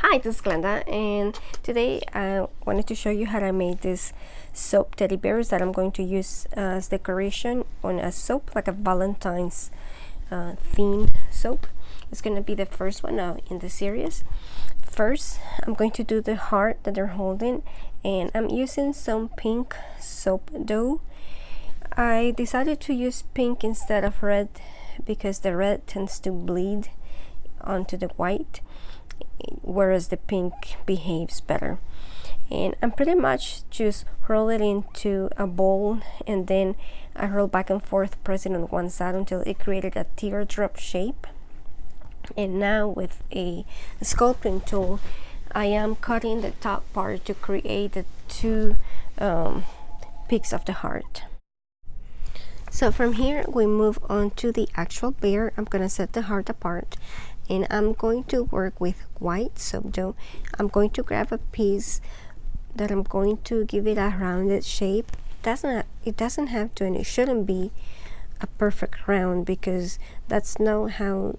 Hi, this is Glenda, and today I wanted to show you how I made this soap teddy bears that I'm going to use as decoration on a soap, like a Valentine's theme soap. It's going to be the first one in the series. First, I'm going to do the heart that they're holding, and I'm using some pink soap dough. I decided to use pink instead of red because the red tends to bleed onto the white, whereas the pink behaves better. And I'm pretty much just roll it into a bowl, and then I roll back and forth, pressing on one side until it created a teardrop shape. And now with a sculpting tool, I am cutting the top part to create the two peaks of the heart. So from here we move on to the actual bear. I'm gonna set the heart apart, and I'm going to work with white soap dough. I'm going to grab a piece that I'm going to give it a rounded shape. It doesn't have to, and it shouldn't be a perfect round because that's not how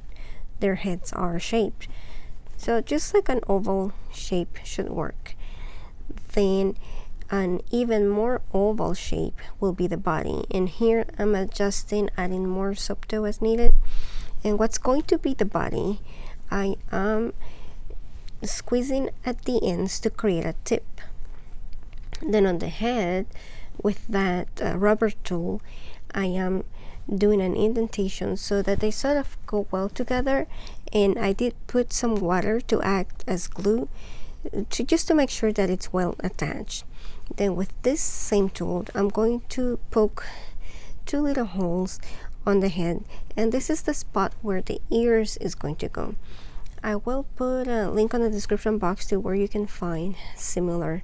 their heads are shaped. So just like an oval shape should work. Then an even more oval shape will be the body, and here I'm adjusting, adding more soap dough as needed. And what's going to be the body, I am squeezing at the ends to create a tip. Then on the head, with that rubber tool, I am doing an indentation so that they sort of go well together. And I did put some water to act as glue just to make sure that it's well attached. Then with this same tool, I'm going to poke two little holes on the head, and this is the spot where the ears is going to go. I will put a link on the description box to where you can find similar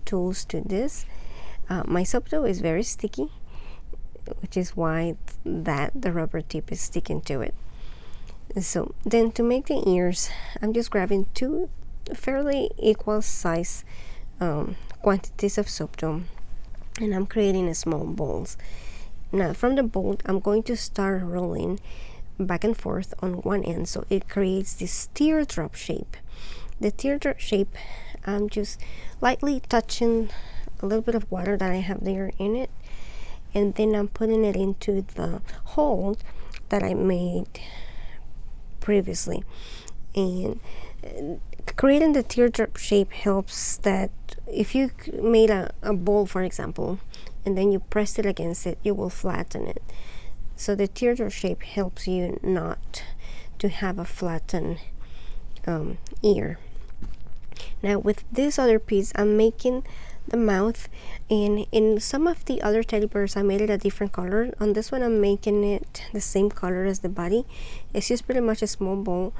tools to this. My soap dough is very sticky, which is why the rubber tip is sticking to it. So then to make the ears, I'm just grabbing two fairly equal size quantities of soap dough, and I'm creating small balls. Now from the bowl, I'm going to start rolling back and forth on one end so it creates this teardrop shape. The teardrop shape, I'm just lightly touching a little bit of water that I have there in it, and then I'm putting it into the hole that I made previously. And creating the teardrop shape helps that if you made a bowl, for example, and then you press it against it, you will flatten it. So the teardrop shape helps you not to have a flattened ear. Now with this other piece, I'm making the mouth, and in some of the other teddy bears I made it a different color. On this one I'm making it the same color as the body. It's just pretty much a small bowl,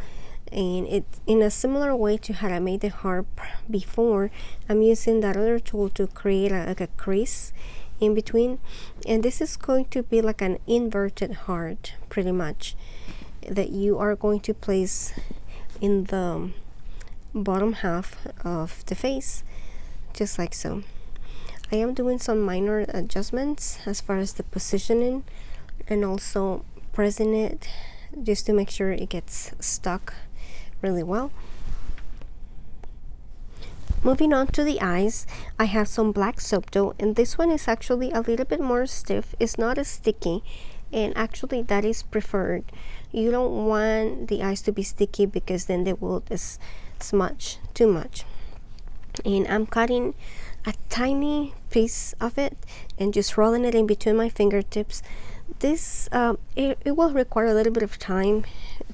and it's in a similar way to how I made the heart before. I'm using that other tool to create like a crease in between, and this is going to be like an inverted heart pretty much that you are going to place in the bottom half of the face, just like so. I am doing some minor adjustments as far as the positioning, and also pressing it just to make sure it gets stuck really well. Moving on to the eyes, I have some black soap dough, and this one is actually a little bit more stiff. It's not as sticky, and actually that is preferred. You don't want the eyes to be sticky because then they will smudge too much. And I'm cutting a tiny piece of it and just rolling it in between my fingertips. This it will require a little bit of time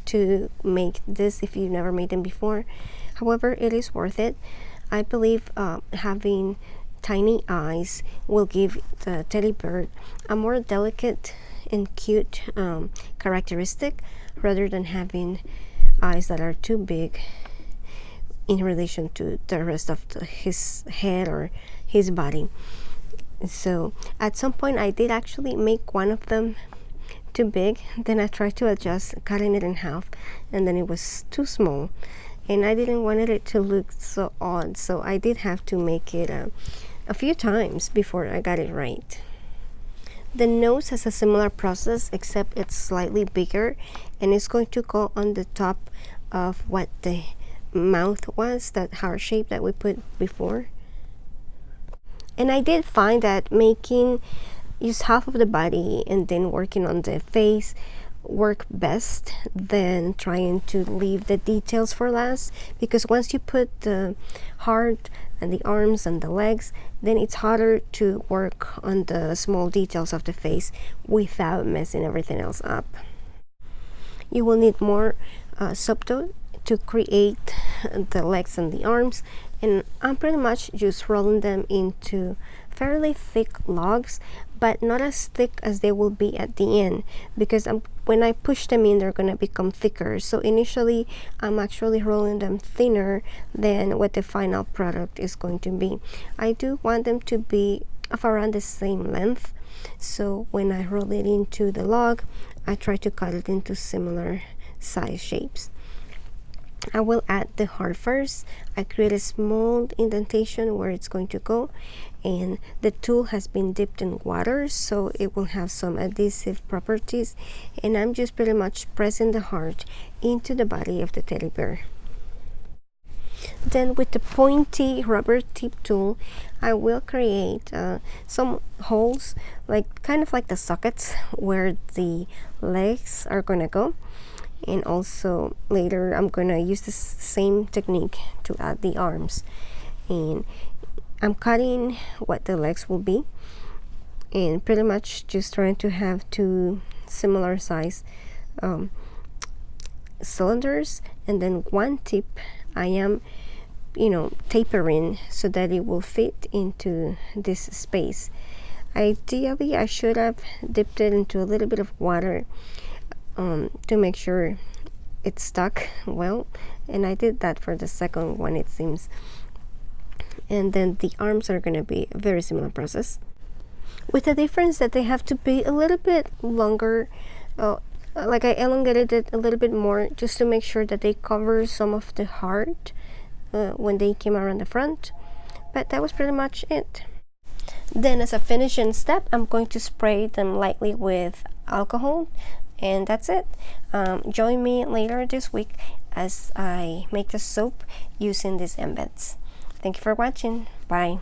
to make this if you've never made them before. However, it is worth it. I believe having tiny eyes will give the teddy bear a more delicate and cute characteristic, rather than having eyes that are too big in relation to the rest of his head or his body. So at some point I did actually make one of them too big. Then I tried to adjust, cutting it in half, and then it was too small, and I didn't want it to look so odd, so I did have to make it a few times before I got it right. The nose has a similar process, except it's slightly bigger, and it's going to go on the top of what the mouth was, that heart shape that we put before. And I did find that use half of the body and then working on the face work best than trying to leave the details for last, because once you put the heart and the arms and the legs, then it's harder to work on the small details of the face without messing everything else up. You will need more soap dough to create the legs and the arms, and I'm pretty much just rolling them into fairly thick logs, but not as thick as they will be at the end, because when I push them in, they're going to become thicker. So initially I'm actually rolling them thinner than what the final product is going to be. I do want them to be of around the same length, so when I roll it into the log, I try to cut it into similar size shapes. I will add the heart first. I create a small indentation where it's going to go, and the tool has been dipped in water, so it will have some adhesive properties, and I'm just pretty much pressing the heart into the body of the teddy bear. Then with the pointy rubber tip tool, I will create some holes, kind of like the sockets where the legs are gonna go. And also later I'm gonna use the same technique to add the arms, and I'm cutting what the legs will be, and pretty much just trying to have two similar size cylinders, and then one tip I am tapering so that it will fit into this space. Ideally I should have dipped it into a little bit of water to make sure it's stuck well, and I did that for the second one, it seems. And then the arms are going to be a very similar process, with the difference that they have to be a little bit longer. I elongated it a little bit more just to make sure that they cover some of the heart when they came around the front, but that was pretty much it. Then as a finishing step, I'm going to spray them lightly with alcohol, and that's it. Join me later this week as I make the soap using these embeds. Thank you for watching. Bye.